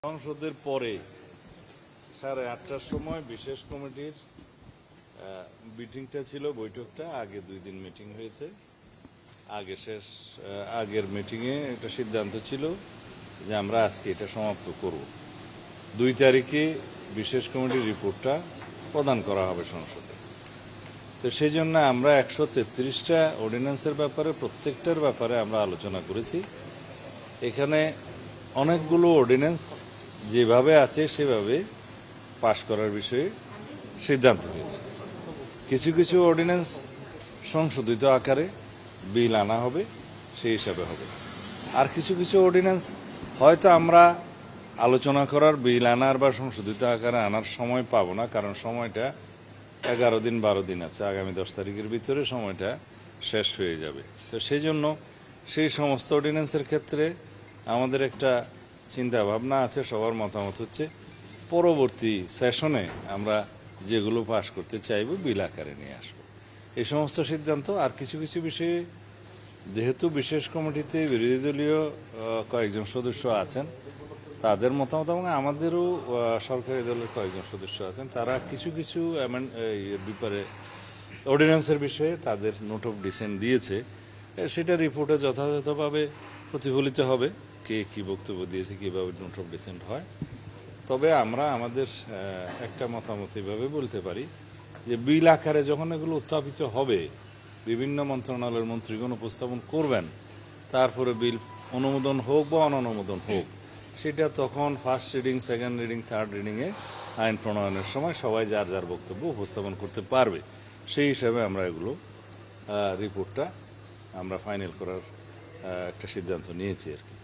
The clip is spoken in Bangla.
সংসদের পরে 8:30টার সময় বিশেষ কমিটির মিটিংটা ছিল, বৈঠকটা আগে 2 দিন মিটিং হয়েছে। আগের মিটিংয়ে একটা সিদ্ধান্ত ছিল যে আমরা আজকে এটা সমাপ্ত করব। 2 তারিখে বিশেষ কমিটির রিপোর্টটা প্রদান করা হবে সংসদে। তো সেই জন্য আমরা 133টা অর্ডিন্যান্সের ব্যাপারে প্রত্যেকটার ব্যাপারে আমরা আলোচনা করেছি। এখানে অনেকগুলো অর্ডিন্যান্স যেভাবে আছে সেভাবে পাশ করার বিষয়ে সিদ্ধান্ত হয়েছে। কিছু কিছু অর্ডিন্যান্স সংশোধিত আকারে বিল আনা হবে, সেই হিসাবে হবে। আর কিছু কিছু অর্ডিন্যান্স হয়তো আমরা আলোচনা করার, বিল আনার বা সংশোধিত আকারে আনার সময় পাবো না, কারণ সময়টা 11 দিন 12 দিন আছে। আগামী 10 তারিখের ভিতরে সময়টা শেষ হয়ে যাবে। তো সেই জন্য সেই সমস্ত অর্ডিন্যান্সের ক্ষেত্রে আমাদের একটা চিন্তা ভাবনা আছে, সবার মতামত হচ্ছে পরবর্তী সেশনে আমরা যেগুলো পাশ করতে চাইব বিল আকারে নিয়ে আসবো, এই সমস্ত সিদ্ধান্ত। আর কিছু কিছু বিষয়ে যেহেতু বিশেষ কমিটিতে বিরোধী দলীয় কয়েকজন সদস্য আছেন, তাদের মতামত এবং আমাদেরও সরকারি দলের কয়েকজন সদস্য আছেন, তারা কিছু কিছু ব্যাপারে অর্ডিন্যান্সের বিষয়ে তাদের নোট অফ ডিসেন্ট দিয়েছে। সেটা রিপোর্টে যথাযথভাবে প্রতিফলিত হবে, কে কী বক্তব্য দিয়েছে, কীভাবে নোট অফ ডিসেন্ট হয়। তবে আমরা আমাদের একটা মতামত এভাবে বলতে পারি যে বিল আকারে যখন এগুলো উত্থাপিত হবে, বিভিন্ন মন্ত্রণালয়ের মন্ত্রীগণ উপস্থাপন করবেন, তারপরে বিল অনুমোদন হোক বা অননুমোদন হোক, সেটা তখন first reading, second reading, third রিডিংয়ে আইন প্রণয়নের সময় সবাই যার যার বক্তব্য উপস্থাপন করতে পারবে। সেই হিসাবে আমরা এগুলো রিপোর্টটা আমরা ফাইনাল করার একটা সিদ্ধান্ত নিয়েছি আর কি।